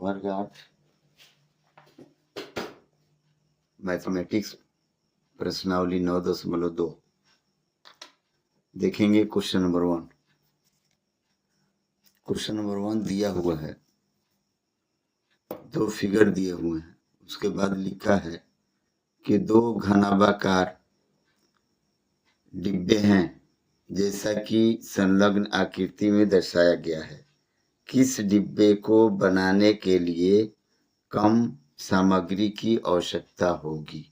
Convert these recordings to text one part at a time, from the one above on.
वर्ग 8 मैथमेटिक्स प्रश्नावली 9.2 देखेंगे। क्वेश्चन नंबर 1 दिया हुआ है, दो फिगर दिए हुए हैं, उसके बाद लिखा है कि दो घनाभाकार डिब्बे हैं जैसा कि संलग्न आकृति में दर्शाया गया है। किस डिब्बे को बनाने के लिए कम सामग्री की आवश्यकता होगी?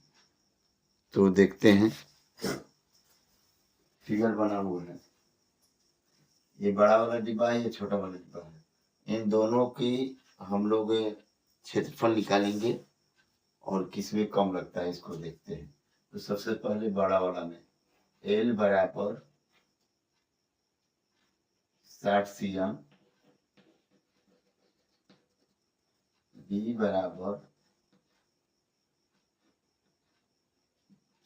तो देखते हैं, फिगर बना हुआ है, ये बड़ा वाला डिब्बा है, ये छोटा वाला डिब्बा है। इन दोनों की हम लोग क्षेत्रफल निकालेंगे और किसमें कम लगता है इसको देखते हैं। तो सबसे पहले बड़ा वाला में L बराबर 60 cm, B बराबर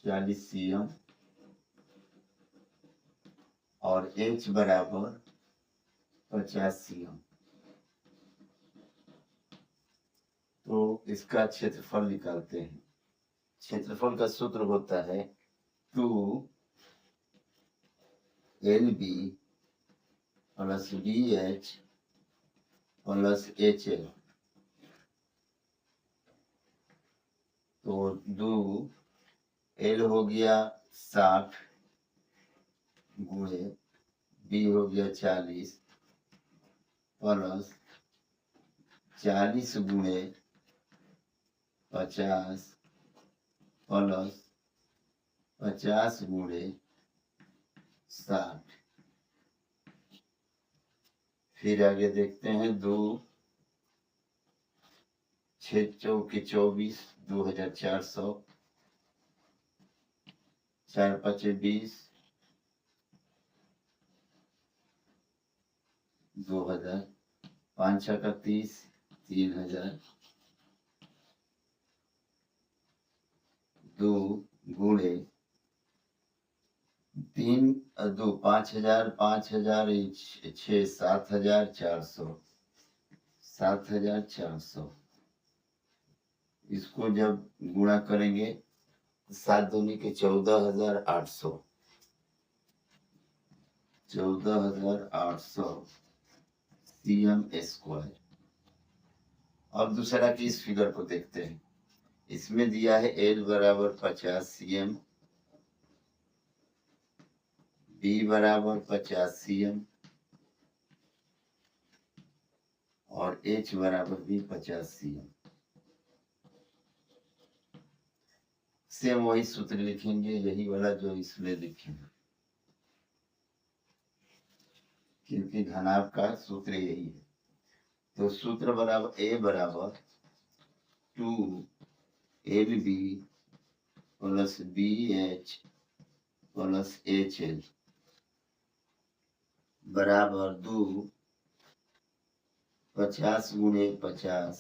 40 cm और H बराबर 50 cm। तो इसका क्षेत्रफल निकालते हैं। क्षेत्रफल का सूत्र होता है 2LB plus BH plus HL। तो 2L हो गया 60 गुणे B हो गया 40 प्लस 40 गुणे 50 प्लस 50 गुणे 60। फिर आगे देखते हैं, 2 6 चौके 24 2400, 4 5 20, 2000, 5 6 30, 3000, 2 गुणे 3 2 5000 5000 6 7400 7400। इसको जब गुणा करेंगे 7 दूनी के 14800 cm²। अब दूसरा की इस फिगर को देखते हैं। इसमें दिया है L बराबर 50 cm, B बराबर 50 cm और H बराबर भी 50 cm। सेम वही सूत्र लिखेंगे, यही वाला जो इसमें लिखेंगे, क्योंकि घनाभ का सूत्र यही है। तो सूत्र बराबर A बराबर 2LB plus BH plus HL बराबर 2 50 गुणे 50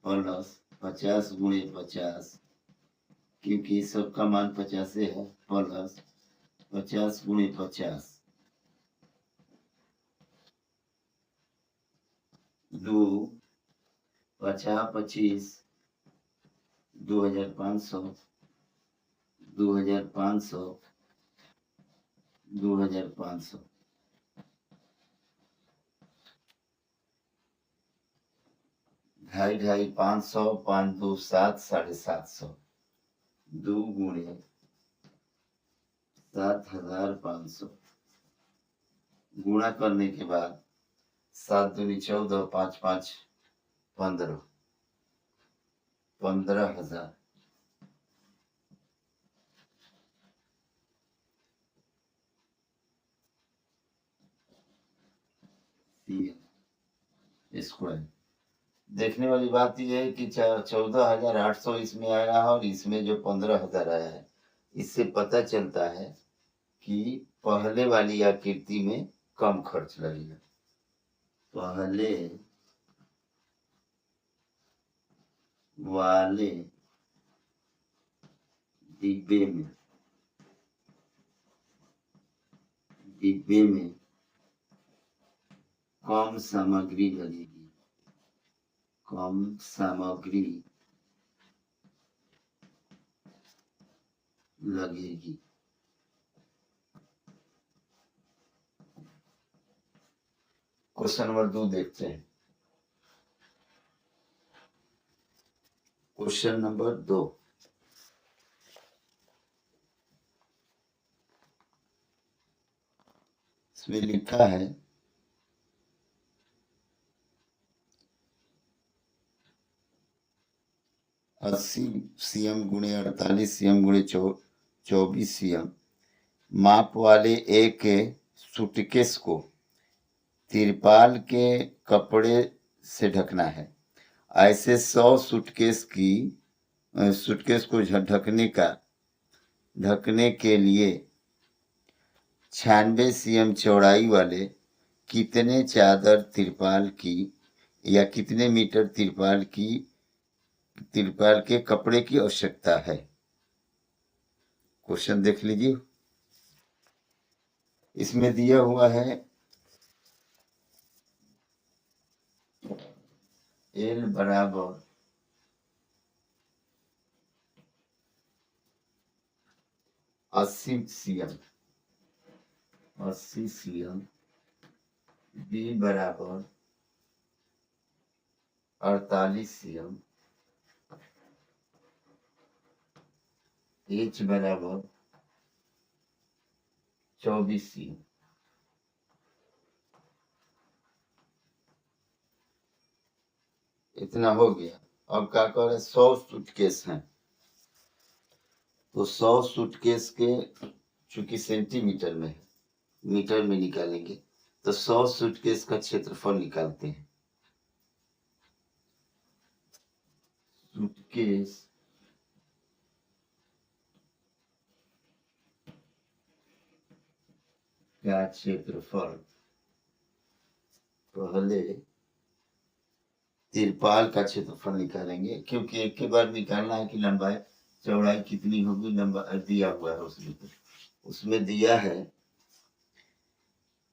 प्लस 50 गुणे 50, क्योंकि सबका मान 50 है, प्लस 50 गुणे 50, 2 50 25 2500 2500 2500। ढाई ढाई 500 5 2 7 750, 2 गुणे 7500। गुणा करने के बाद 7 दूनी 14 5 5 15 15000। स्क्वायर। देखने वाली बात यह है कि 14,800 इसमें आया है और इसमें जो 15,000 आया है, इससे पता चलता है कि पहले वाली आकृति में कम खर्च लगेगा। पहले वाले डिब्बे में कम सामग्री लगेगी। कम सामग्री लगेगी। क्वेश्चन नंबर 2 देखते हैं। क्वेश्चन नंबर 2, इसमें लिखा है 80 cm गुणे 48 cm गुणे 24 cm माप वाले एक सूटकेस को तिरपाल के कपड़े से ढकना है। ऐसे 100 सूटकेस को ढकने के लिए 96 cm चौड़ाई वाले कितने चादर तिरपाल की या कितने मीटर तिरपाल के कपड़े की आवश्यकता है। क्वेश्चन देख लीजिए। इसमें दिया हुआ है L बराबर 80 cm, B बराबर 48 cm, H बराबर 24 cm। इतना हो गया। अब क्या करें, 100 सूटकेस हैं तो 100 सूटकेस के चूंकि सेंटीमीटर में है, मीटर में निकालेंगे तो 100 सूटकेस का क्षेत्रफल निकालते हैं। सूटकेस का क्षेत्रफल पहले तिरपाल का क्षेत्रफल निकालेंगे, क्योंकि एक के बार निकालना है कि लंबाई चौड़ाई कितनी होगी। लंबाई दिया हुआ है उसमें दिया है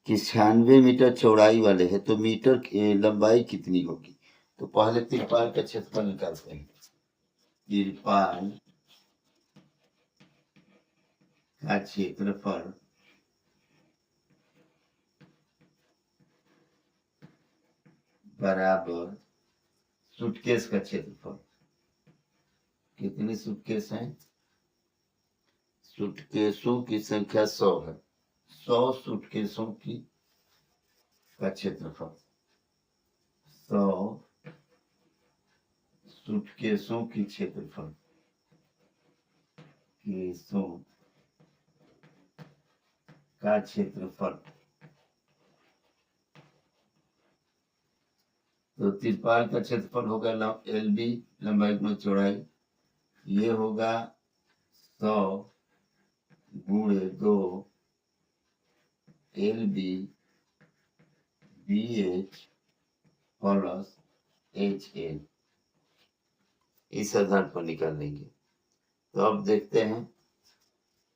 कि 96 मीटर चौड़ाई वाले है तो मीटर लंबाई कितनी होगी। तो पहले तिरपाल का क्षेत्रफल निकालते हैं। तिरपाल का क्षेत्रफल बराबर सूटकेस का क्षेत्रफल। कितनी सूटकेस हैं? सूटकेसों की संख्या 100 है। 100 सूटकेसों की का क्षेत्रफल, 100 सूटकेसों की क्षेत्रफल, केसों का क्षेत्रफल। तो तिरपाल का क्षेत्रफल होगा LB, लंबाई गुणा चौड़ाई, ये होगा 100 गुणे 2 LB BH प्लस HL, इस आधार पर निकाल लेंगे। तो अब देखते हैं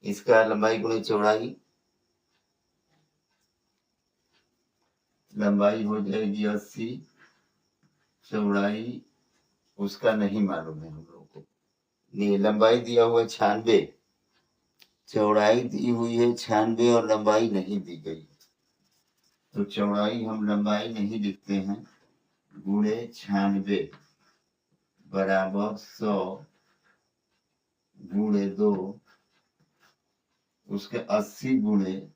इसका लंबाई गुणे चौड़ाई, लंबाई हो जाएगी 80, चौड़ाई उसका नहीं मालूम है हम लोग को। ये लंबाई दिया हुआ है 96, चौड़ाई दी हुई है 96 और लंबाई नहीं दी गई। तो चौड़ाई हम लंबाई नहीं लिखते हैं, गुणे 96 बराबर 100 गुणे 2, उसके 80 गुणे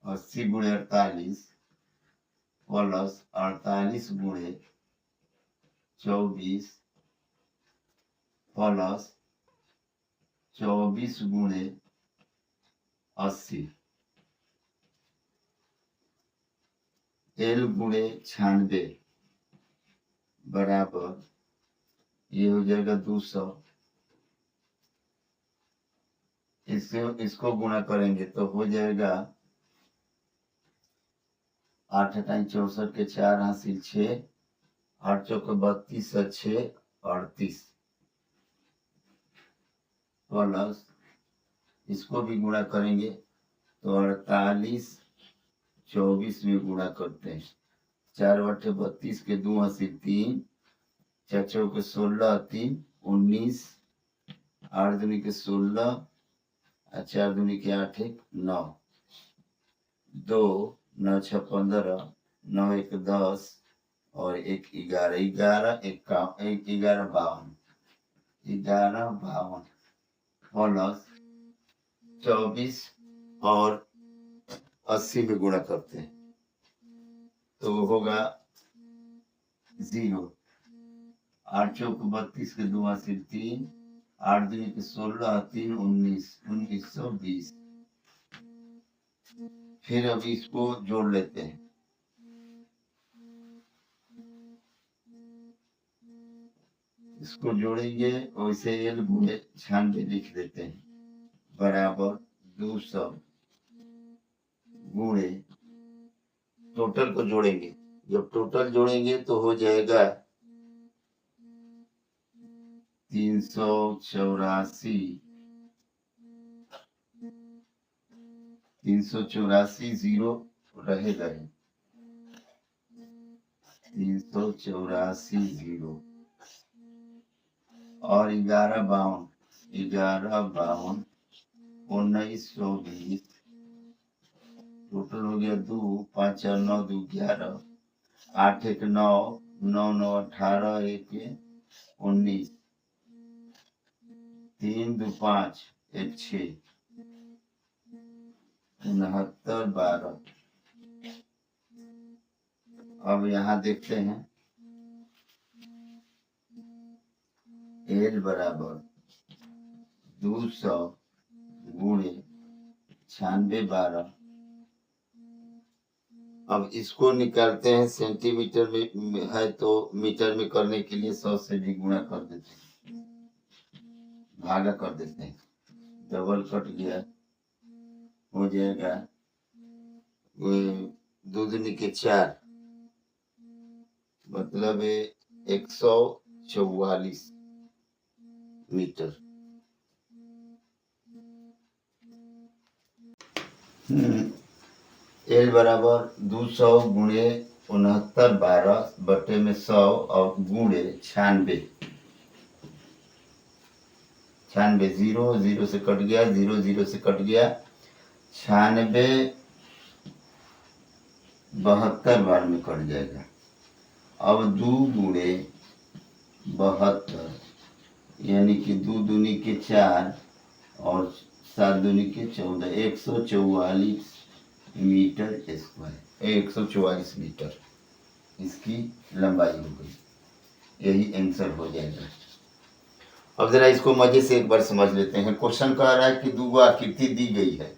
48 प्लस 48 गुणे 24 प्लस 24 गुणे 80, L गुणे 96 बराबर ये हो जाएगा 200। इसको गुणा करेंगे तो हो जाएगा 8 × 64 के 4 हासिल 6, 8 × 32 6 38 प्लस इसको भी गुणा करेंगे तो 48 24 में गुणा करते हैं 4 बटे 32 के 2 हासिल 3, 4 चौके 16, 3 19, 8 दूनी के 16 और 4 दूनी के 8 1 9, 2 9 6 15, 9 1 10 और 1 11, 11 11 52, 11 52 प्लस 24 और 80 में गुणा करते हैं तो वो होगा 0। 8 चौक 32 के 2 हासिल 3, 8 दूनी के 16, 3 19, 1920। फिर अब इसको जोड़ लेते हैं। इसको जोड़ेंगे वैसे एल गुणे 96 लिख देते हैं बराबर 200 गुणे टोटल को जोड़ेंगे। जब टोटल जोड़ेंगे तो हो जाएगा 384, 384 जीरो रहेगा 384 जीरो और 11 52, 1920 टोटल हो गया 2 5 4 9 2 11, 8 1 9, 9 9 18, 1 19, 3 2 5 1 6, 69 12। अब यहाँ देखते हैं एल बराबर 200 गुणे 96 12। अब इसको निकालते हैं सेंटीमीटर में है तो मीटर में करने के लिए 100 से भी गुणा कर देते हैं, भागा कर देते हैं, डबल कट गया हो जाएगा 2 दूनी के 4 मतलब 144 मीटर। एल बराबर 200 गुणे 69 12 बटे में 100 और गुणे 96, 0 0 से कट गया, 0 0 से कट गया, 96 72 बार में कट जाएगा। अब 2 गुणे 72 यानी कि 2 दूनी के 4 और 7 दूनी के 14, 144 मीटर स्क्वायर, 144 मीटर इसकी लंबाई हो गई। यही आंसर हो जाएगा। अब जरा इसको मजे से एक बार समझ लेते हैं। क्वेश्चन कह रहा है कि 2 आकृति दी गई है,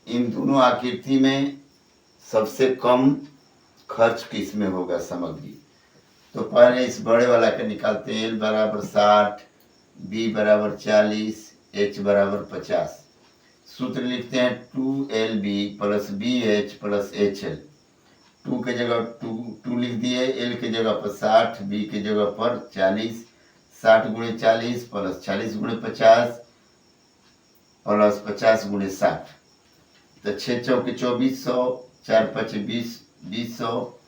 इन दोनों आकृति में सबसे कम खर्च किस में होगा सामग्री। तो पहले इस बड़े वाला का निकालते हैं। एल बराबर 60, बी बराबर 40, एच बराबर 50। सूत्र लिखते हैं 2LB plus BH plus HL। 2 के जगह 2 लिख दिए, L के जगह पर 60, B के जगह पर 40, 60 गुणे 40 प्लस 40 गुणे 50 प्लस 50 गुणे 60, तो 6 चौके 2400, 4 5 20, 2000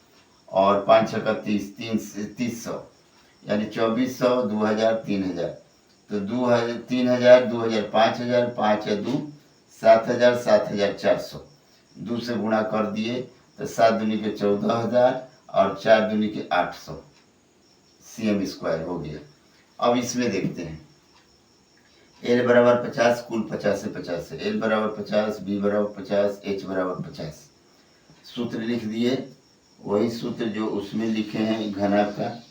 और 5 6 30, 300 यानी 2400, 2000, 3000। तो 2000, 3000, 2000, 5000, 5 या 2 7000, 7400। 2 से गुणा कर दिए तो 7 दूनी के 14000 और 4 दूनी के 800 cm स्क्वायर हो गया। अब इसमें देखते हैं एल बराबर 50, कुल 50 से 50 है। एल बराबर 50, बी बराबर 50, एच बराबर 50। सूत्र लिख दिए, वही सूत्र जो उसमें लिखे हैं घनाभ का,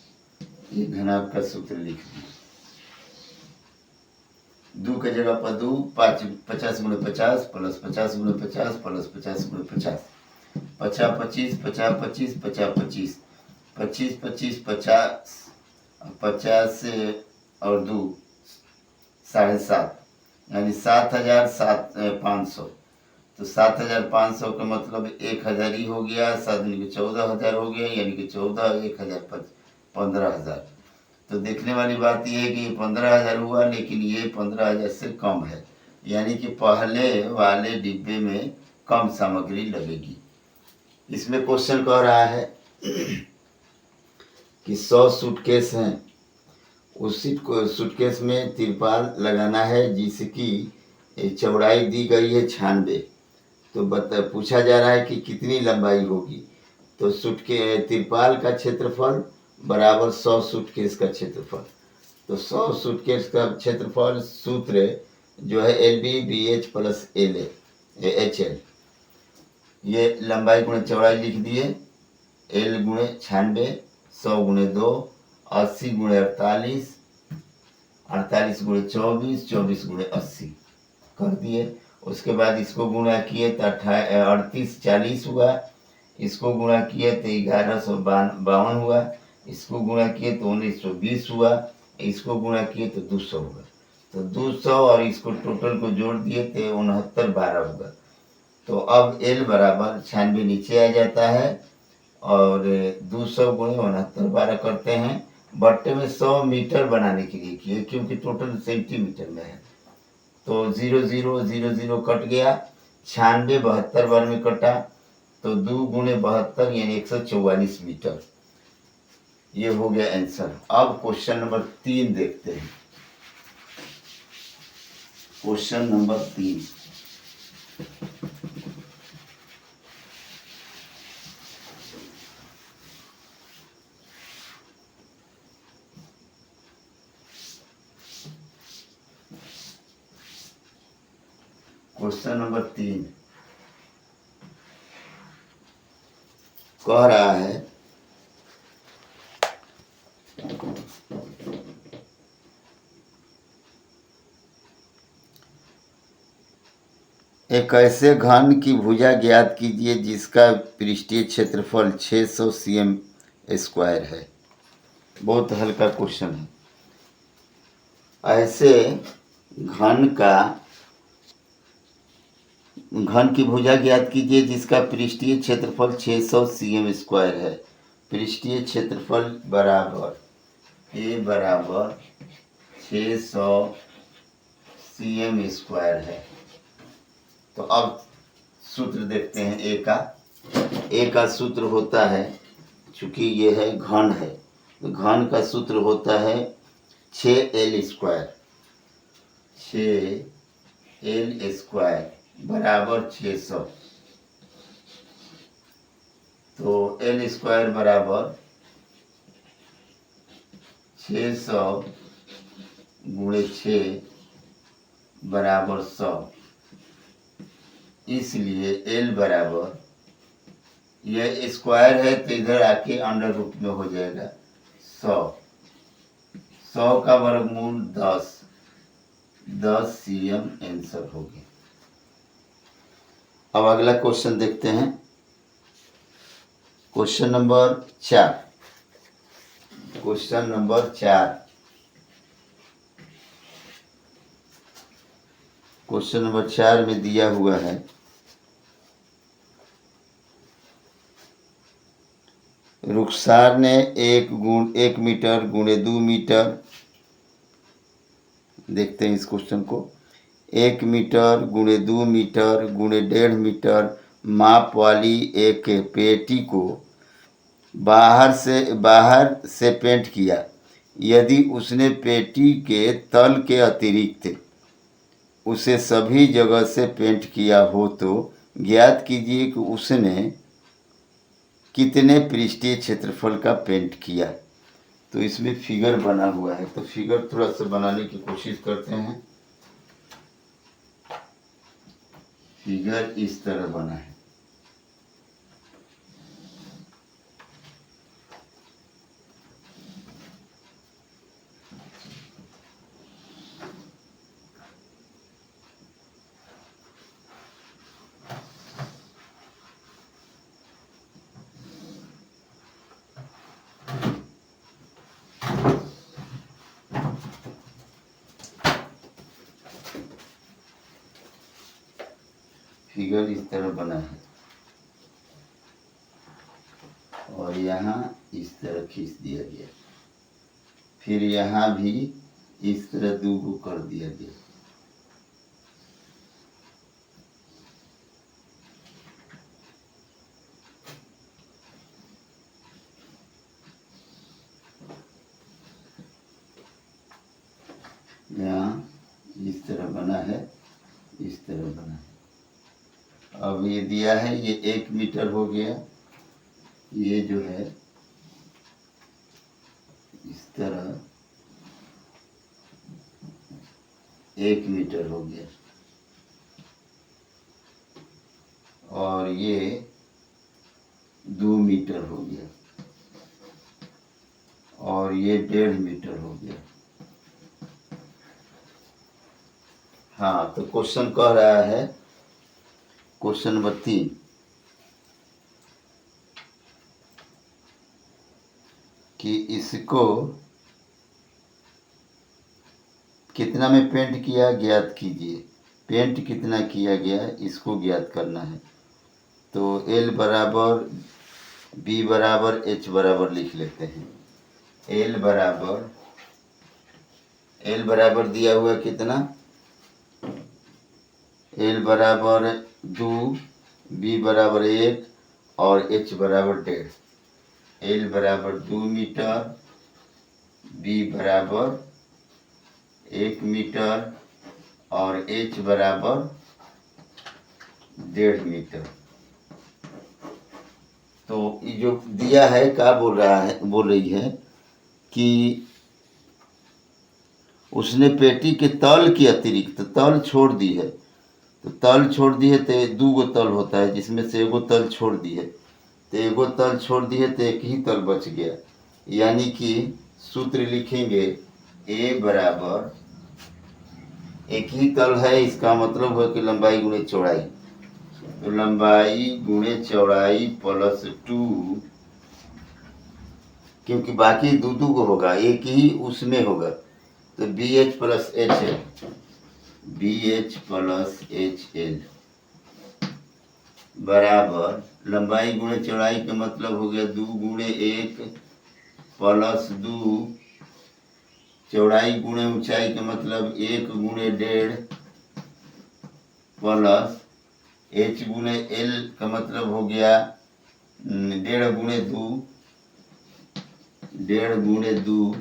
ये घनाभ का सूत्र लिख दिए। 2 के जगह पर 2, 50 गुणे 50 प्लस 50 गुणे 50 प्लस 50 गुणे 50, 50 25, 50 25, 50 25, 25 25 50, 50 से और 2 7.5 यानी 7500। तो 7500 का मतलब 1000 ही हो गया, 7 दूनी के 14000 हो गया, यानी कि 14 1000 15,000। तो देखने वाली बात यह है कि 15,000 हुआ, लेकिन ये 15,000 से कम है, यानी कि पहले वाले डिब्बे में कम सामग्री लगेगी। इसमें क्वेश्चन कह रहा है कि 100 सूटकेस हैं, उस सूटकेस में तिरपाल लगाना है जिसकी चौड़ाई दी गई है 96। तो पूछा जा रहा है कि कितनी लंबाई होगी। तो तिरपाल का क्षेत्रफल बराबर 100 सूटकेस का क्षेत्रफल। तो 100 सूटकेस का क्षेत्रफल सूत्र जो है LB/BH प्लस HL, ये लंबाई गुणे चौड़ाई लिख दिए। L गुणे 96, 100 गुणे 2, 80 गुणे 48, 48 गुणे 24, 24 गुणे 80 कर दिए। उसके बाद इसको गुणा किए तो 38 40 हुआ, इसको गुणा किए तो 1152 हुआ, इसको गुणा किए तो 1920 हुआ, इसको गुणा किए तो 200 हुआ। तो 200 और इसको टोटल को जोड़ दिए तो 6912 हुआ। तो अब L बराबर 96 नीचे आ जाता है और 200 गुणे 6912 करते हैं। बट्टे में 100 मीटर बनाने के लिए किए क्योंकि टोटल सेंटीमीटर में है। तो 0 0 0 0 कट गया, 96 72 बार में कटा, तो 2 गुणे 72 यानी 144 मीटर। ये हो गया आंसर। अब क्वेश्चन नंबर 3 देखते हैं। क्वेश्चन नंबर 3, क्वेश्चन नंबर 3 कह रहा है एक ऐसे घन की भुजा ज्ञात कीजिए जिसका पृष्ठीय क्षेत्रफल 600 cm स्क्वायर है। बहुत हल्का क्वेश्चन है। ऐसे घन की भुजा ज्ञात कीजिए जिसका पृष्ठीय क्षेत्रफल 600 cm स्क्वायर है। पृष्ठीय क्षेत्रफल बराबर A बराबर 600 cm स्क्वायर है। तो अब सूत्र देखते हैं A का सूत्र होता है, चूंकि ये है घन है तो घन का सूत्र होता है 6L स्क्वायर। 6L स्क्वायर बराबर 600। तो L स्क्वायर बराबर 600 गुणे 6 बराबर 100। इसलिए L बराबर, यह स्क्वायर है तो इधर आके अंडर रूट में हो जाएगा 100। 100 का वर्गमूल 10 cm आंसर हो गया। अब अगला क्वेश्चन देखते हैं। Question number 4, question number 4, question number 4 में दिया हुआ है रुखसार ने 1 मीटर गुणे 2 मीटर, देखते हैं इस क्वेश्चन को, 1 मीटर गुणे 2 मीटर गुणे 1.5 मीटर माप वाली एक पेटी को बाहर से पेंट किया। यदि उसने पेटी के तल के अतिरिक्त उसे सभी जगह से पेंट किया हो तो ज्ञात कीजिए कि उसने कितने पृष्ठीय क्षेत्रफल का पेंट किया। तो इसमें फिगर बना हुआ है, तो फिगर थोड़ा सा बनाने की कोशिश करते हैं। फिगर इस तरह बना है। फिगर इस तरह बना है और यहाँ इस तरह खींच दिया गया, फिर यहाँ भी इस तरह 2 को कर दिया गया। यहाँ इस तरह बना है, इस तरह बना है। अब ये दिया है, ये 1 मीटर हो गया, ये जो है इस तरह 1 मीटर हो गया, और ये 2 मीटर हो गया, और ये 1.5 मीटर हो गया। हाँ, तो क्वेश्चन कह रहा है, क्वेश्चन नंबर 3, कि इसको कितना में पेंट किया, ज्ञात कीजिए। पेंट कितना किया गया, इसको ज्ञात करना है। तो L बराबर B बराबर H बराबर लिख लेते हैं। L बराबर दिया हुआ कितना, L बराबर 2, B बराबर 1 और H बराबर 1.5। L बराबर 2 मीटर, B बराबर 1 मीटर और H बराबर 1.5 मीटर। तो ये जो दिया है, क्या बोल रही है कि उसने पेटी के तल के अतिरिक्त तल छोड़ दी है। तो तल छोड़ दी है तो 2 गो तल होता है, जिसमें से 1 गो तल छोड़ दी है, तो 1 गो तल छोड़ दी है तो 1 ही तल बच गया। यानी कि सूत्र लिखेंगे A बराबर 1 ही तल है, इसका मतलब है कि लंबाई गुणे चौड़ाई। तो लंबाई गुणे चौड़ाई प्लस 2, क्योंकि बाकी 2 को होगा, एक ही उसमें होगा। तो BH plus HL, BH plus HL बराबर लंबाई गुणे चौड़ाई का मतलब हो गया 2 गुणे 1 प्लस 2, चौड़ाई गुणे ऊंचाई का मतलब 1 गुणे 1.5 प्लस H गुणे L का मतलब हो गया 1.5 गुणे 2, 1.5 गुणे 2,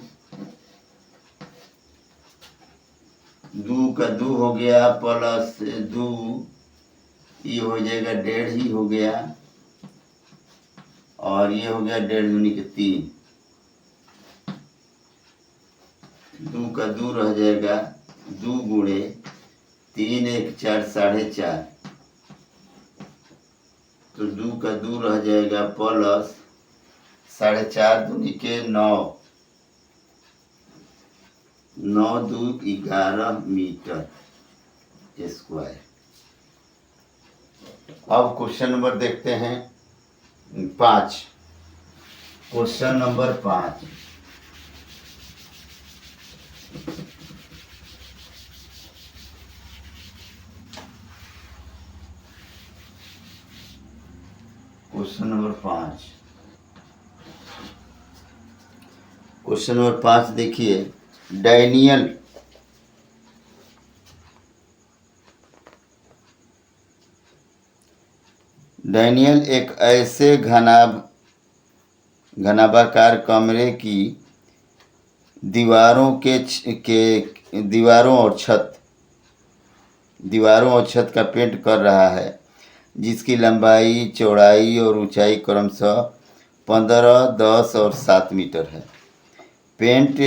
2 का 2 हो गया प्लस 2, ये हो जाएगा 1.5 ही हो गया, और ये हो गया 1.5 दूनी के 3, 2 का 2 रह जाएगा 2 गुणे 3 1 4 4.5, तो 2 का 2 रह जाएगा प्लस 4.5 दूनी के 9, 9 2 11 मीटर स्क्वायर। अब क्वेश्चन नंबर देखते हैं 5। क्वेश्चन नंबर 5, क्वेश्चन नंबर 5 देखिए। डैनियल एक ऐसे घनाभाकार कमरे की दीवारों और छत का पेंट कर रहा है, जिसकी लंबाई, चौड़ाई और ऊंचाई क्रमशः 15, 10 और 7 मीटर है। पेंट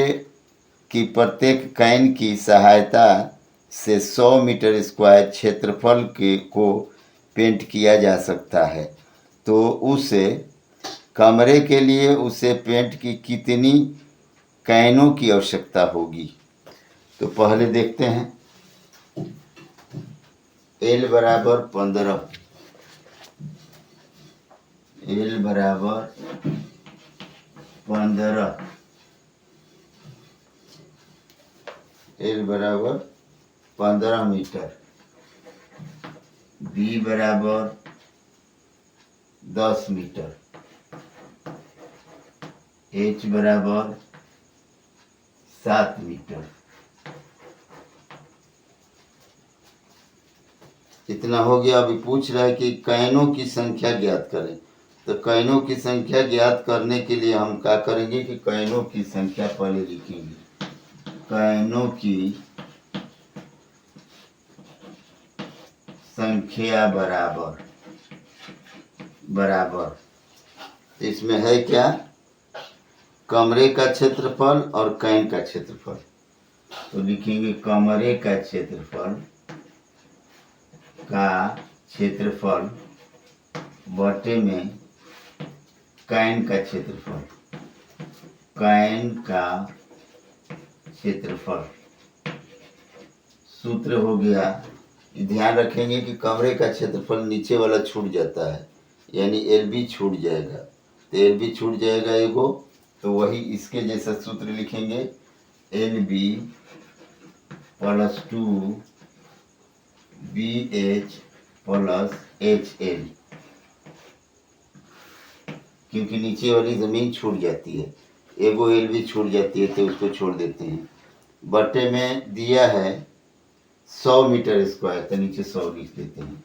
की प्रत्येक कैन की सहायता से 100 मीटर स्क्वायर क्षेत्रफल को पेंट किया जा सकता है। तो उसे कमरे के लिए उसे पेंट की कितनी कैनों की आवश्यकता होगी। तो पहले देखते हैं। L बराबर 15, L बराबर 15, L बराबर 15 मीटर, B बराबर 10 मीटर, H बराबर 7 मीटर। इतना हो गया। अभी पूछ रहा है कि कैनों की संख्या ज्ञात करें। तो कैनों की संख्या ज्ञात करने के लिए हम क्या करेंगे कि कैनों की संख्या पहले लिखेंगे। कैनों की संख्या बराबर बराबर। इसमें है क्या, कमरे का क्षेत्रफल और कैन का क्षेत्रफल। तो लिखेंगे कमरे का क्षेत्रफल बटे में कैन का क्षेत्रफल सूत्र हो गया। ध्यान रखेंगे कि कमरे का क्षेत्रफल नीचे वाला छूट जाता है, यानी LB छूट जाएगा। तो LB छूट जाएगा एगो, तो वही इसके जैसा सूत्र लिखेंगे LB + 2BH + HL, क्योंकि नीचे वाली ज़मीन छूट जाती है, एगो LB छूट जाती है तो उसको छोड़ देते हैं। बटे में दिया है 100 मीटर स्क्वायर, तो नीचे 100 लिख देते हैं।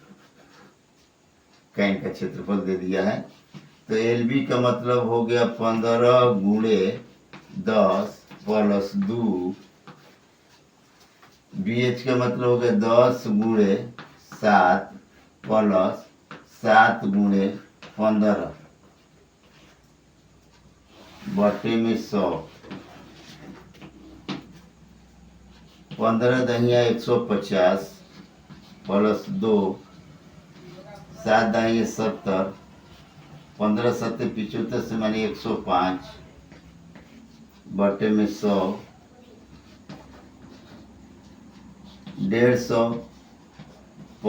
कैन का क्षेत्रफल दे दिया है, तो LB का मतलब हो गया 15 × 10 + 2। BH का मतलब हो गया 10 × 7 + 7 × 15 बटे में 100। 15 दहिया 150 + 2, 7 दहिया 70, 15 × 7 = 75 से मानी 105 बटे में 100। 150 +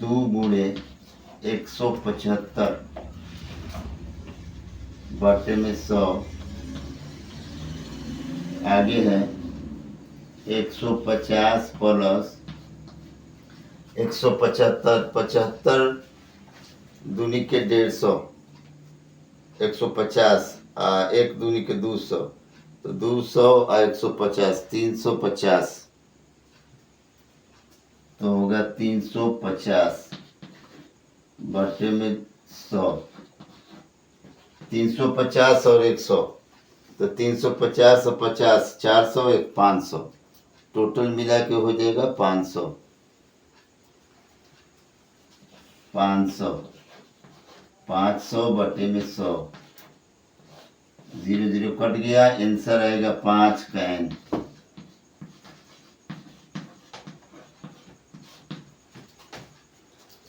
2 × 175 बटे में 100। आगे है 150 + 175, 75 दूनी के 150, 150 1 दूनी के 200, तो 200 और 150 350, तो होगा 350 बटे में 100। 350 और 100, तो 350 और 50 400, 500, टोटल मिला के हो जाएगा 500। 500 बटे में 100, 0 0 कट गया, आंसर आएगा 5 कैन।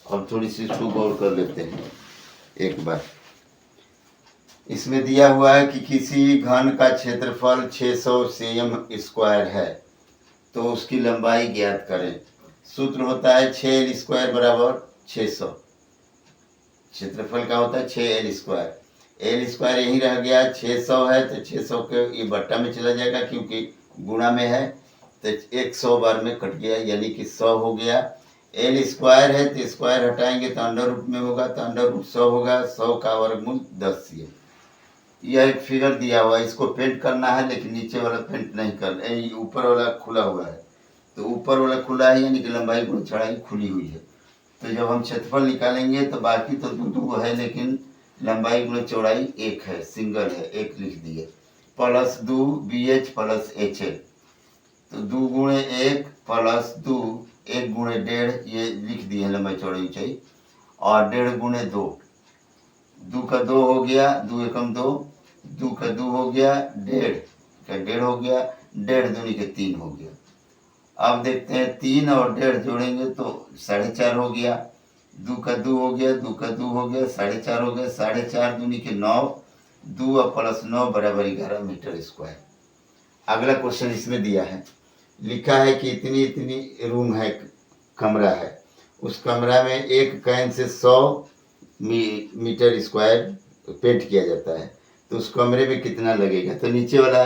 अब थोड़ी सी इसको गौर कर लेते हैं एक बार। इसमें दिया हुआ है कि किसी घन का क्षेत्रफल 600 cm² है, तो उसकी लंबाई ज्ञात करें। सूत्र होता है 6L² = 600। क्षेत्रफल का होता है 6L²। L² यही रह गया, 600 है तो 600 के ये बट्टा में चला जाएगा, क्योंकि गुणा में है, तो 100 बार में कट गया, यानी कि 100 हो गया। L² है तो स्क्वायर हटाएंगे तो अंडर रूट में होगा, तो अंडर रूट 100 होगा। 100 का वर्गमूल 10 है। यह एक फिगर दिया हुआ है, इसको पेंट करना है, लेकिन नीचे वाला पेंट नहीं कर, ऊपर वाला खुला हुआ है, तो ऊपर वाला खुला है यानी कि लंबाई गुणा चौड़ाई खुली हुई है। तो जब हम क्षेत्रफल निकालेंगे तो बाकी तो दो है, लेकिन लंबाई गुणा चौड़ाई 1 है, सिंगल है, 1 लिख दिए। + 2 BH + HL, तो 2 × 1 + 2 1 × 1.5, ये लिख दिए लंबाई चौड़ाई ऊंचाई, और 1.5 × 2, 2 का 2 हो गया, 2 एकम 2, 2 का 2 हो गया, 1.5 का 1.5 हो गया, 1.5 दूनी के 3 हो गया। अब देखते हैं 3 और 1.5 जोड़ेंगे तो 4.5 हो गया, 2 का 2 हो गया, 2 का 2 हो गया, 4.5 हो गया, 4.5 दूनी के 9, 2 और +9 = 11 मीटर स्क्वायर। अगला क्वेश्चन इसमें दिया है, लिखा है कि इतनी इतनी रूम है, कमरा है, उस कमरा में एक can say 100 metre square paint किया जाता है, तो उस कमरे में कितना लगेगा। तो नीचे वाला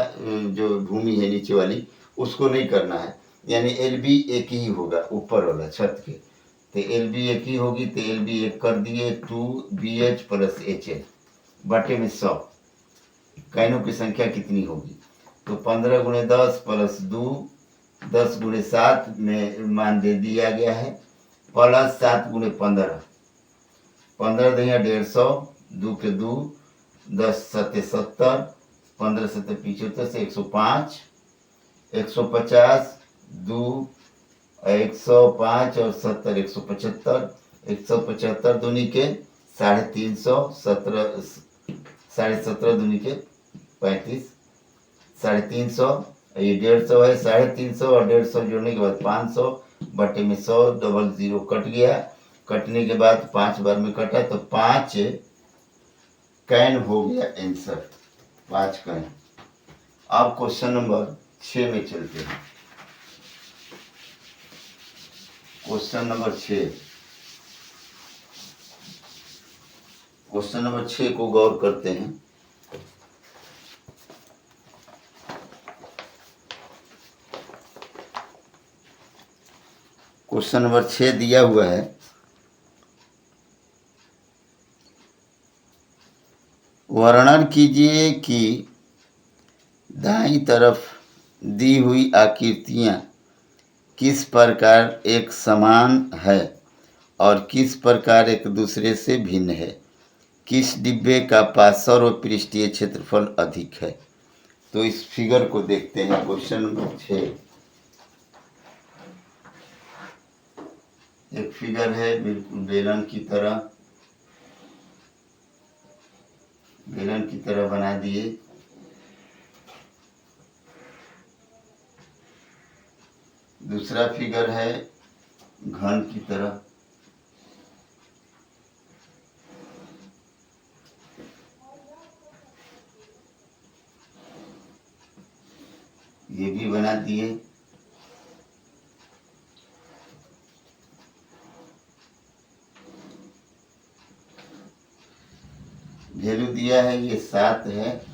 जो भूमि है नीचे वाली, उसको नहीं करना है, यानी LB एक ही होगा, ऊपर वाला छत के, तो LB एक ही होगी, तो LB एक कर दिए, 2BH + HL बटे में 100। कैनों की संख्या कितनी होगी, तो 15 × 10 + 2, 10 × 7 में मान दे दिया गया है, + 7 × 15, 15 दहिया 150, 2 के 2, 10 7 70, 15 7 75 से 105, 150, 2 105 और 70 175, 175 दूनी के 350, 17 17.5 दूनी के 35, 350, ये 150 है, 350 और 150 जोड़ने के बाद 500 बटे में 100, डबल 0 कट गया। कटने के बाद 5 बार में कटा तो 5 कैन हो गया आंसर, 5 कैन। अब क्वेश्चन नंबर 6 में चलते हैं। क्वेश्चन नंबर 6, क्वेश्चन नंबर 6 को गौर करते हैं। क्वेश्चन नंबर 6 दिया हुआ है, वर्णन कीजिए कि दाईं तरफ दी हुई आकृतियां किस प्रकार एक समान है और किस प्रकार एक दूसरे से भिन्न है। किस डिब्बे का पार्श्व व पृष्ठीय क्षेत्रफल अधिक है। तो इस फिगर को देखते हैं। क्वेश्चन नंबर 6, एक फिगर है बिल्कुल बेलन की तरह बना दिए। दूसरा फिगर है घन की तरह। ये भी बना दिए। वैल्यू दिया है, ये 7 है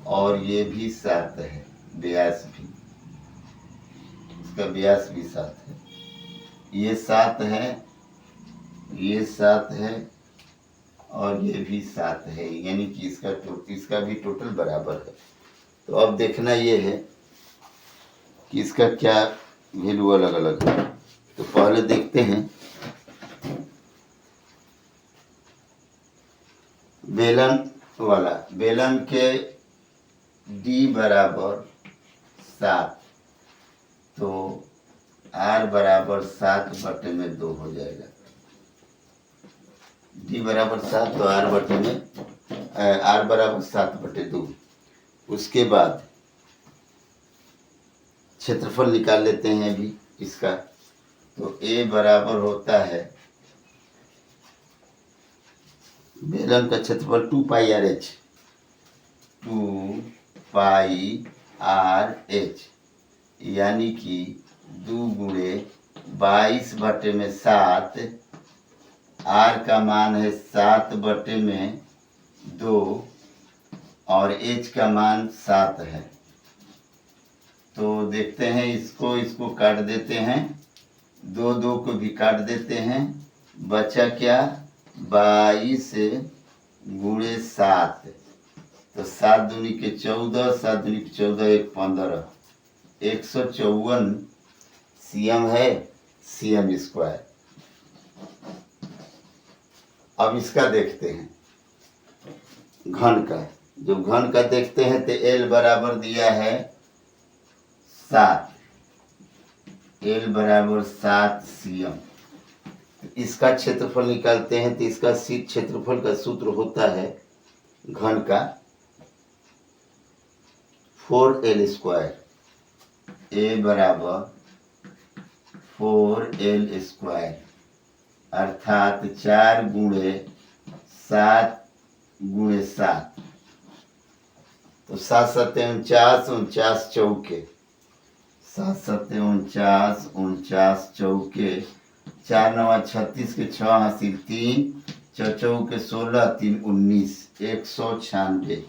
और ये भी 7 है, व्यास भी, इसका व्यास भी 7 है। ये 7 है, ये 7 है और ये भी 7 है, यानी कि इसका भी टोटल बराबर है। तो अब देखना ये है कि इसका क्या वैल्यू अलग अलग है। तो पहले देखते हैं बेलन वाला। बेलन के D बराबर 7, तो R बराबर 7 बटे में 2 हो जाएगा। D बराबर 7 तो R बराबर 7 बटे 2। उसके बाद क्षेत्रफल निकाल लेते हैं अभी इसका। तो A बराबर होता है, बेलन का क्षेत्रफल 2 पाई RH, 2 पाई RH, यानी कि 2 गुणे 22 बटे में 7। R का मान है 7 बटे में 2 और H का मान 7 है। तो देखते हैं, इसको काट देते हैं, 2 को भी काट देते हैं। बचा क्या, 22 गुणे 7, तो 7 दूनी के 14, 7 दूनी के 14, 1 15, 154 cm है, cm स्क्वायर। अब इसका देखते हैं घन का। जो घन का देखते हैं तो L बराबर दिया है 7, L बराबर 7 cm। इसका क्षेत्रफल निकालते हैं तो इसका क्षेत्रफल का सूत्र होता है घन का 4L स्क्वायर। A बराबर 4L स्क्वायर, अर्थात 4 गुणे 7 गुणे 7, तो 7 सत्ते 49, 49 चौके, 7 सत्ते 49, 49 चौके, 4 नवा 36 के 6 हासिल 3, 4 चौके 16, 3 19, 196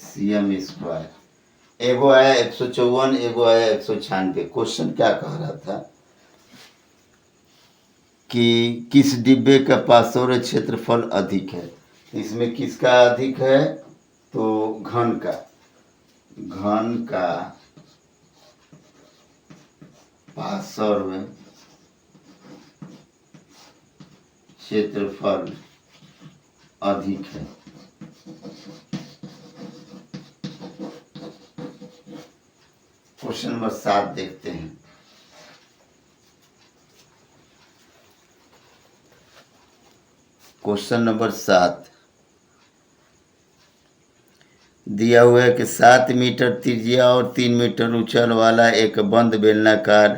cm स्क्वायर। एगो आया 154, एगो आया 196। क्वेश्चन क्या कह रहा था कि किस डिब्बे का पार्श्व क्षेत्रफल अधिक है। इसमें किसका अधिक है, तो घन का पार्श्व क्षेत्रफल अधिक है। क्वेश्चन नंबर 7 देखते हैं। क्वेश्चन नंबर 7 दिया हुआ है कि 7 मीटर त्रिज्या और 3 मीटर ऊंचाई वाला एक बंद बेलनाकार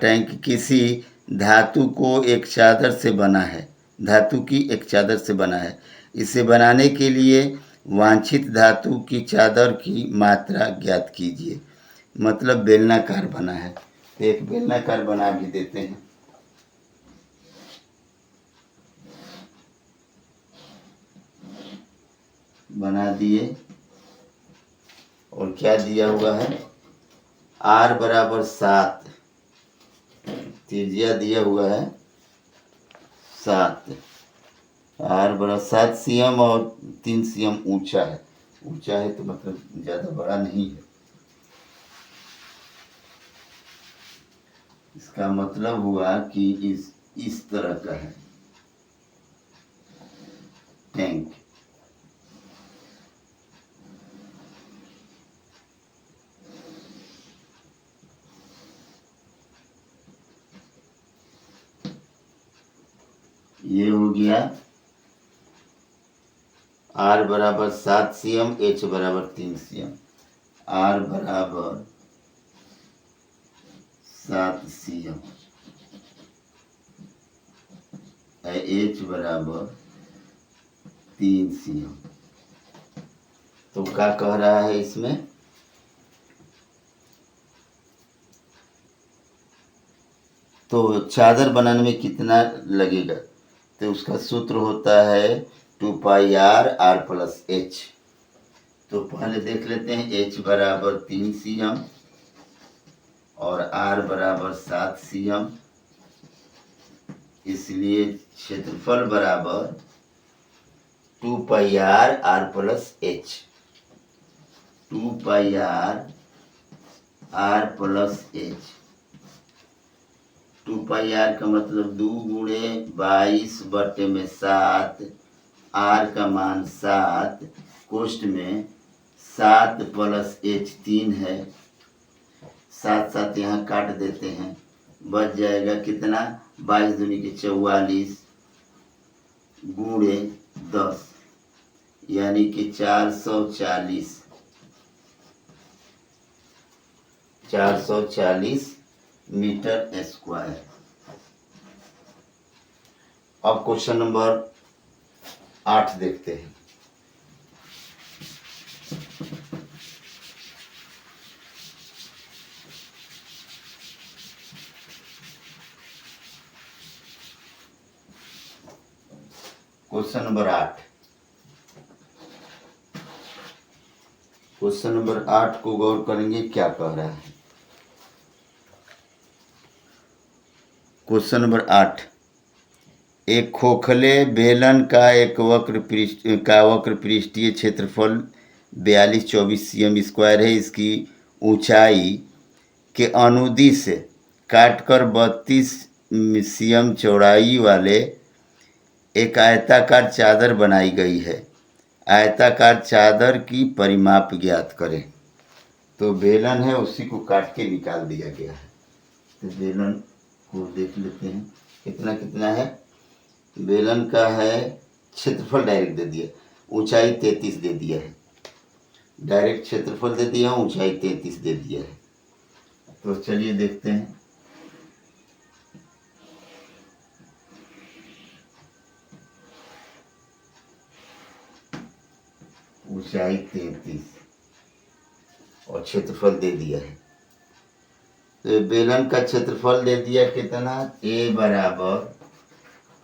टैंक किसी धातु की एक चादर से बना है। इसे बनाने के लिए वांछित धातु की चादर की मात्रा ज्ञात कीजिए। मतलब बेलनाकार बना है, तो एक बेलनाकार बना भी देते हैं। बना दिए, और क्या दिया हुआ है, R बराबर 7, त्रिज्या दिया हुआ है 7, R बराबर 7 cm और 3 cm ऊंचा है। ऊंचा है तो मतलब ज़्यादा बड़ा नहीं है। इसका मतलब हुआ कि इस तरह का है टैंक। ये हो गया R बराबर 7 cm, H बराबर 3 cm। R बराबर 7 cm, H बराबर 3 cm। तो क्या कह रहा है इसमें, तो चादर बनाने में कितना लगेगा, तो उसका सूत्र होता है 2πr प्लस H। तो पहले देख लेते हैं, H बराबर 3 cm और R बराबर 7 cm, इसलिए क्षेत्रफल बराबर 2πr plus H। 2πr plus H। 2πr का मतलब 2 गुणे 22/7, R का मान 7, कोष्ठ में 7 प्लस H 3 है। 7 यहाँ काट देते हैं, बच जाएगा कितना, 22 दूनी के 44 गुणे 10, यानी कि 440 मीटर स्क्वायर। अब क्वेश्चन नंबर 8 देखते हैं। Question number 8। क्वेश्चन नंबर 8 को गौर करेंगे, क्या कह रहा है। क्वेश्चन नंबर 8, एक खोखले बेलन का वक्र पृष्ठीय क्षेत्रफल 42-24 cm स्क्वायर है। इसकी ऊंचाई के अनुदिश काटकर 32 cm चौड़ाई वाले एक आयताकार चादर बनाई गई है। आयताकार चादर की परिमाप ज्ञात करें। तो बेलन है, उसी को काट के निकाल दिया गया है। तो बेलन को देख लेते हैं, कितना कितना है। बेलन का है क्षेत्रफल डायरेक्ट दे दिया, ऊंचाई 33 दे दिया है। डायरेक्ट क्षेत्रफल दे दिया, ऊंचाई 33 दे दिया है। तो चलिए देखते हैं। ऊंचाई 33 और क्षेत्रफल दे दिया है। तो बेलन का क्षेत्रफल दे दिया कितना, A बराबर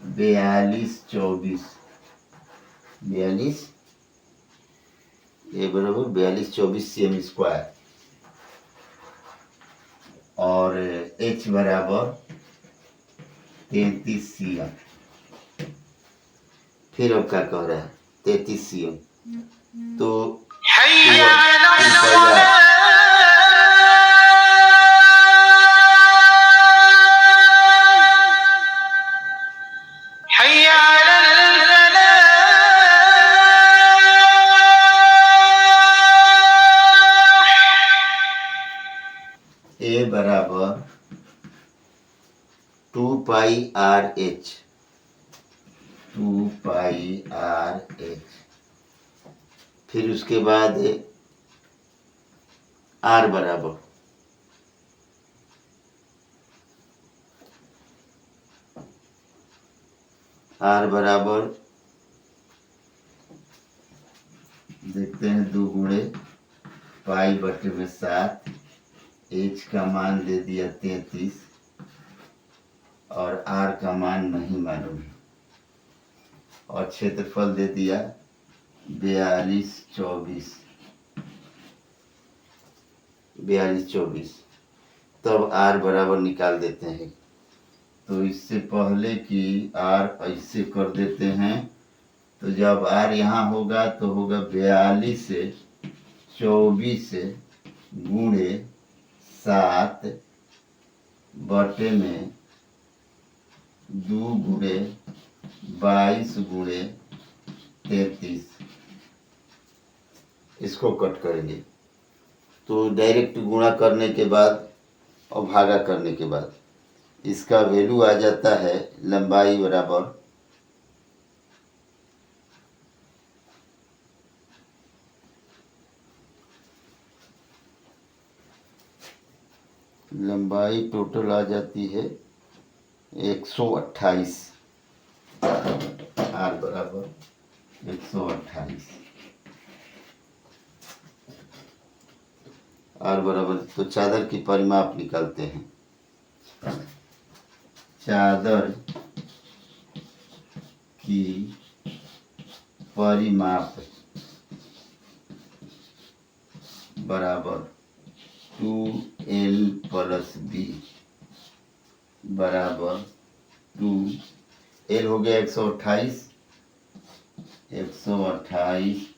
42-24 cm स्क्वायर, और H बराबर 33 cm। फिर अब क्या कह रहा है, 33 cm। तो 2πRH, 2πRH। फिर उसके बाद R बराबर देखते हैं 2 गुणे पाई बटे में 7, H का मान दे दिया 33 और R का मान नहीं मालूम है, और क्षेत्रफल दे दिया 42 तब R बराबर निकाल देते हैं। तो इससे पहले कि R ऐसे कर देते हैं, तो जब R यहाँ होगा तो होगा 42 से 24 गुणे 7 बटे में 2 गुणे 22 गुणे 33। इसको कट करेंगे तो डायरेक्ट गुणा करने के बाद और भागा करने के बाद इसका वैल्यू आ जाता है लंबाई बराबर लंबाई टोटल आ जाती है 128। R बराबर 128। R बराबर, तो चादर की परिमाप निकालते हैं। चादर की परिमाप बराबर 2L प्लस B बराबर 2L हो गया 128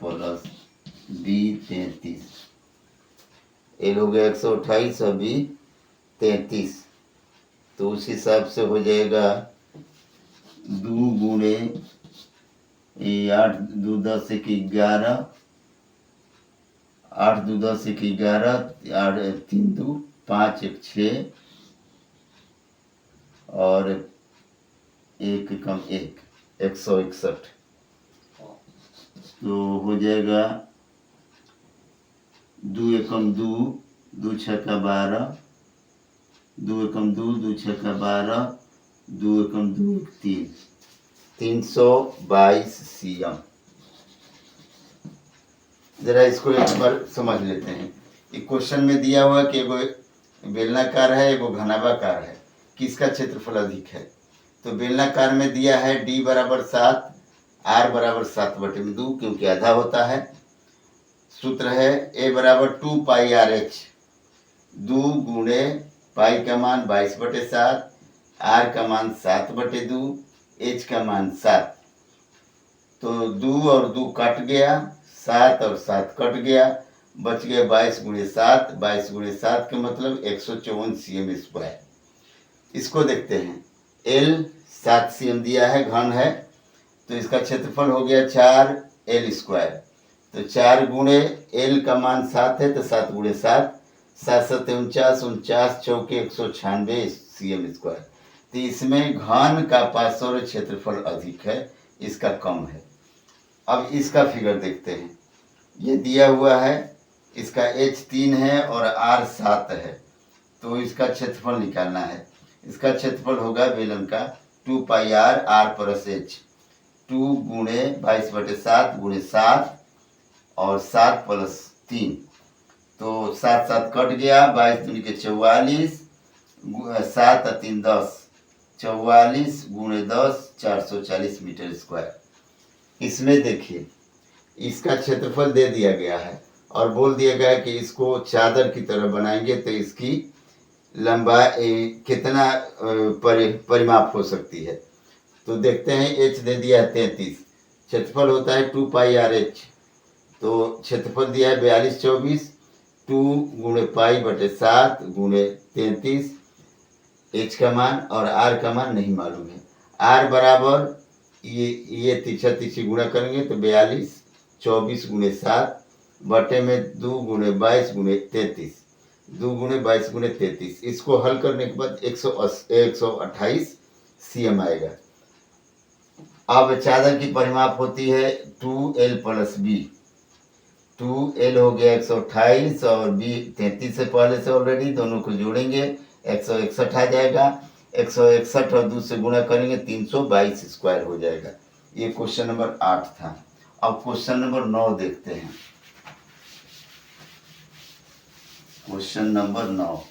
प्लस B 33। L हो गया 128 और B 33, तो उस हिसाब से हो जाएगा 2 गुणे 8 2 10 11, 8 2 10 11, 8 3 2 5 1 6 और 1 कम 1 161। तो हो जाएगा 2 एकम 2 2 छक्का 12, 2 एकम 2 2 छक्का 12, 2 एकम 2 3, 322 cm। जरा इसको एक बार समझ लेते हैं। एक क्वेश्चन में दिया हुआ कि एगो बेलनाकार है, एगो घनाभाकार है, किसका क्षेत्रफल अधिक है? तो बेलनाकार में दिया है D बराबर 7, R बराबर 7/2, क्योंकि आधा होता है। सूत्र है A बराबर 2πRH, 2 गुणे पाई का मान 22/7, R का मान 7/2, H का मान 7। तो 2 और 2 कट गया, 7 और 7 कट गया, बच गया 22 गुणे 7। 22 गुणे 7 का मतलब 154 cm²। इसको देखते हैं। L 7 cm दिया है, घन है, तो इसका क्षेत्रफल हो गया 4L²। तो 4 गुणे L का मान 7 है, तो 7 गुणे 7, 7 7 49, 49 चौके 196 cm²। तो इसमें घन का पार्श्व क्षेत्रफल अधिक है, इसका कम है। अब इसका फिगर देखते हैं। ये दिया हुआ है, इसका H 3 है और R 7 है, तो इसका क्षेत्रफल निकालना है। इसका क्षेत्रफल होगा बेलन का 2πR R प्लस H, 2 गुणे 22/7 गुणे 7 और 7 प्लस 3, तो 7 7 कट गया, 22 दूनी के 44, 7 और 3 10, 44 गुणे 10 440 मीटर²। इसमें देखिए इसका क्षेत्रफल दे दिया गया है और बोल दिया गया है कि इसको चादर की तरह बनाएंगे तो इसकी लंबाई कितना परिमाप हो सकती है। तो देखते हैं, H दे दिया है 33, क्षेत्रफल होता है 2πRH, तो क्षेत्रफल दिया है 42 24, 2 गुणे पाई/7 गुणे 33, H का मान और R का मान नहीं मालूम है। R बराबर ये तीछा तीछी गुणा करेंगे तो 42 24 गुणे 7 बटे में 2 गुणे 22 गुणे 33, 2 गुणे 22 गुणे 33, इसको हल करने के बाद 128 सीएम आएगा। अब चादर की परिमाप होती है 2L + B। 2L हो गया 128 और B 33 से पहले से ऑलरेडी, दोनों को जोड़ेंगे 161 आ जाएगा। 161 और 2 से गुणा करेंगे 322 स्क्वायर हो जाएगा। ये क्वेश्चन नंबर 8 था। अब क्वेश्चन नंबर 9 देखते हैं। क्वेश्चन नंबर 9,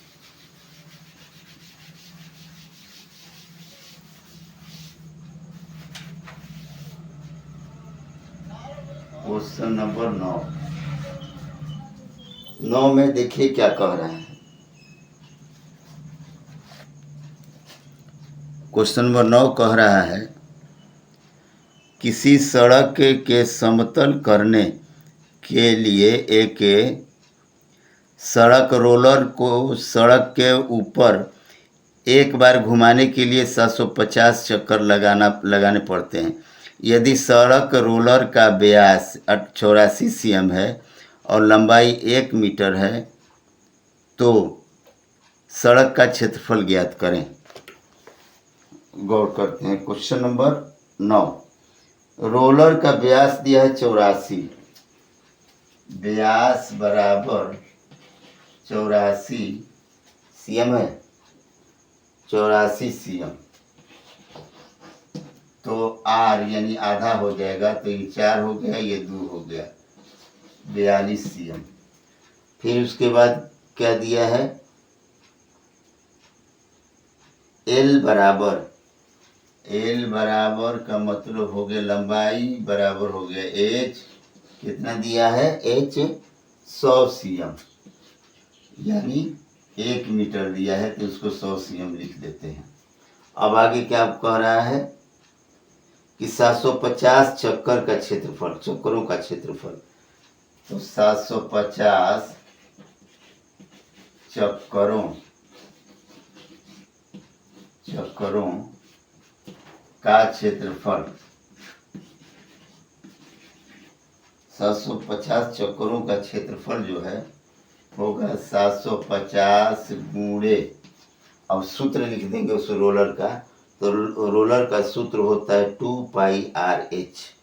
क्वेश्चन नंबर 9 में देखिए क्या कह रहा है। क्वेश्चन नंबर 9 कह रहा है, किसी सड़क के समतल करने के लिए एक सड़क रोलर को सड़क के ऊपर एक बार घुमाने के लिए 750 चक्कर लगाने पड़ते हैं। यदि सड़क रोलर का व्यास 84 सीएम है और लंबाई 1 मीटर है तो सड़क का क्षेत्रफल ज्ञात करें। गौर करते हैं। क्वेश्चन नंबर 9, रोलर का व्यास दिया है 84, व्यास बराबर 84 सीएम है, 84 सीएम, तो आर यानी आधा हो जाएगा, तो ये 4 हो गया, ये 2 हो गया, 42 सीएम। फिर उसके बाद क्या दिया है, एल बराबर का मतलब हो गया लंबाई बराबर हो गया एच, कितना दिया है, एच 100 सीएम, यानी 1 मीटर दिया है, तो उसको 100 सीएम लिख देते हैं। अब आगे क्या कह रहा है कि 750 चक्कर का क्षेत्रफल, चक्करों का क्षेत्रफल, तो 750 चक्करों का क्षेत्रफल, 750 चक्करों का क्षेत्रफल जो है होगा 750 गुणे, अब सूत्र लिख देंगे उस रोलर का, तो रोलर का सूत्र होता है 2πRh,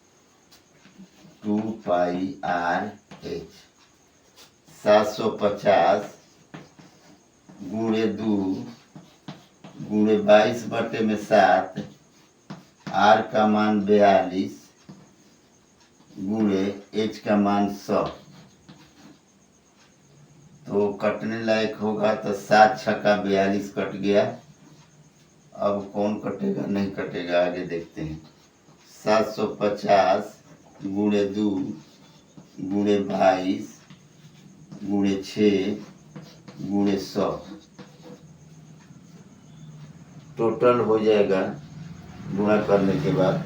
2πRh, 750 गुणे 2 गुणे 22/7, आर का मान 42 गुणे एच का मान 100, तो कटने लायक होगा, तो 7 छक्का 42 कट गया। अब कौन कटेगा, नहीं कटेगा, आगे देखते हैं। 750 गुणे 2 गुणे 22 गुणे 6 गुणे 100, टोटल हो जाएगा गुणा करने के बाद,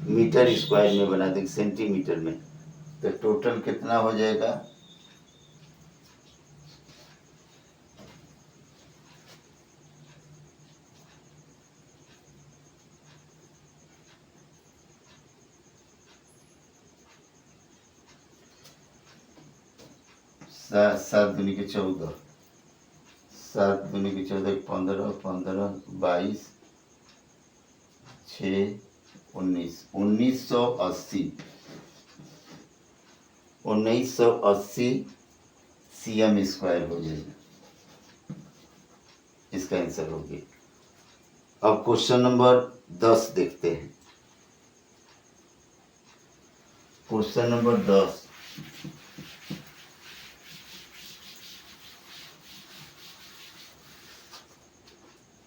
मीटर स्क्वायर में बना देंगे, सेंटीमीटर में, तो टोटल कितना हो जाएगा, सात दूनी के 14, 7 दूनी के 14, 15, 15, 22, 6, 19, 1980 सीएम स्क्वायर हो जाएगा, इसका आंसर हो गया। अब क्वेश्चन नंबर 10 देखते हैं। क्वेश्चन नंबर 10,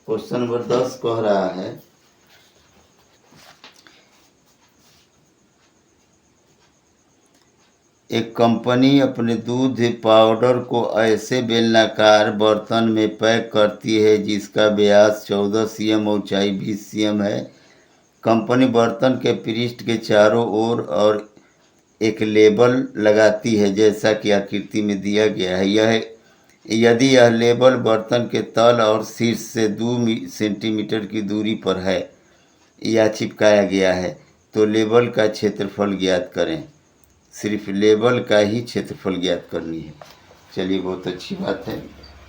क्वेश्चन नंबर 10 कह रहा है, एक कंपनी अपने दूध पाउडर को ऐसे बेलनाकार बर्तन में पैक करती है जिसका व्यास 14 सीएम और ऊंचाई 20 सीएम है। कंपनी बर्तन के पृष्ठ के चारों ओर और एक लेबल लगाती है जैसा कि आकृति में दिया गया है। यदि यह लेबल बर्तन के तल और शीर्ष से 2 सेंटीमीटर की दूरी पर है या चिपकाया गया है तो लेबल का क्षेत्रफल ज्ञात करें। सिर्फ लेबल का ही क्षेत्रफल ज्ञात करनी है। चलिए बहुत अच्छी बात है।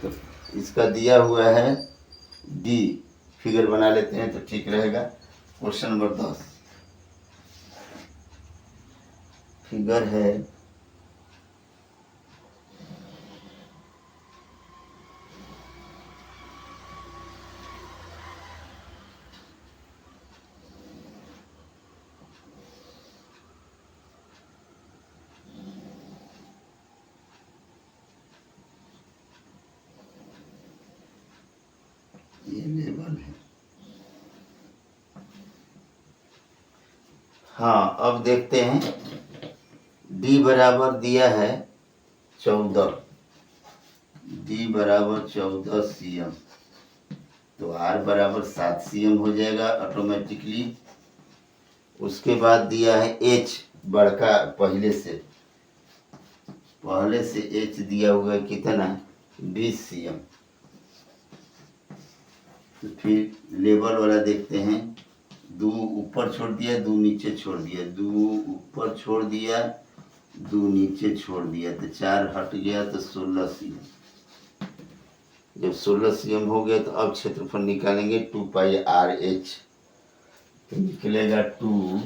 तो इसका दिया हुआ है डी, फिगर बना लेते हैं तो ठीक रहेगा। क्वेश्चन नंबर 10 फिगर है ये लेवल है। हाँ अब देखते हैं, डी बराबर दिया है 14, डी बराबर 14 सीएम, तो आर बराबर 7 सीएम हो जाएगा ऑटोमेटिकली। उसके बाद दिया है एच बड़का, पहले से एच दिया हुआ है कितना, 20 सीएम। तो फिर लेवल वाला देखते हैं, दो ऊपर छोड़ दिया, दो नीचे छोड़ दिया, दो ऊपर छोड़ दिया, दो नीचे छोड़ दिया, तो 4 हट गया तो 16 सीएम। जब 16 सीएम हो गया तो अब क्षेत्रफल निकालेंगे 2 पाई आर एच, तो निकलेगा 2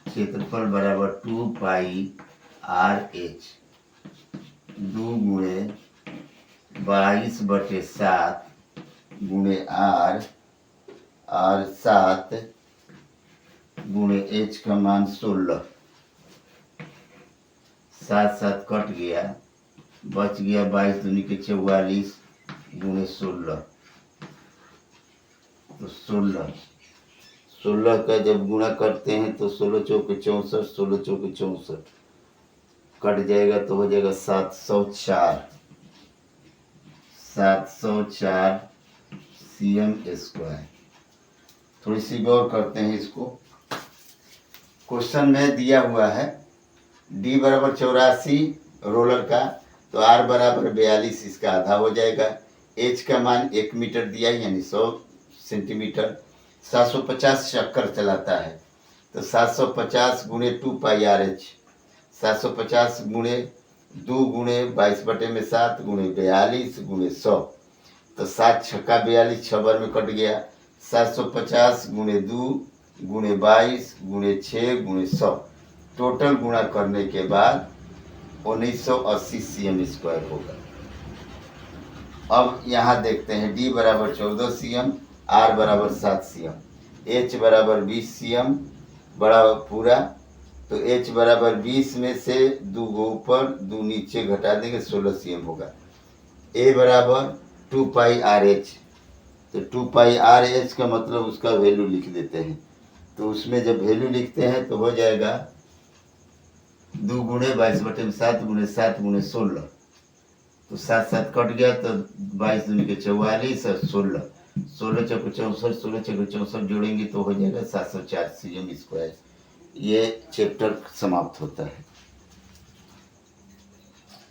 क्षेत्रफल बराबर 2 पाई आर एच, 2 गुणे 22/7 गुणे आर, और 7 गुणे एच का मान 16, 7 कट गया, बच गया 22 दूनी के 44 गुणे 16, तो 16 का जब गुणा करते हैं तो 16 चौके 64, 16 चौके 64 कट जाएगा तो हो जाएगा 704 सीएम स्क्वायर। थोड़ी सी गौर करते हैं इसको। क्वेश्चन में दिया हुआ है डी बराबर 84 रोलर का, तो आर बराबर 42, इसका आधा हो जाएगा। एच का मान 1 मीटर दिया यानी 100 सेंटीमीटर। 750 चक्कर चलाता है, तो 750 गुणे 2 पाई आर एच, 750 गुणे 2 गुणे 22/7 गुणे 42 गुणे 100, तो 7 छक्का 42, 6 बार में कट गया। 750 गुणे 2 गुणे 22 गुणे 6 गुणे 100, टोटल गुणा करने के बाद 1980 सीएम स्क्वायर होगा। अब यहाँ देखते हैं डी बराबर 14 सीएम, आर बराबर 7 सीएम, एच बराबर 20 सीएम बड़ा पूरा, तो एच बराबर 20 में से 2 ऊपर 2 नीचे घटा देंगे, 16 सीएम होगा। ए बराबर 2 पाई आर एच, तो 2 पाई आर एच का मतलब उसका वैल्यू लिख देते हैं। तो उसमें जब वैल्यू लिखते हैं तो हो जाएगा 2 गुणे 22/7 गुणे 7 गुणे 16, तो 7 कट गया तो 22 दूनी के 44 और 16, 16 चौके 64, 16 चौके 64 जोड़ेंगे तो हो जाएगा 704 सीएम स्क्वायर। ये चैप्टर समाप्त होता है।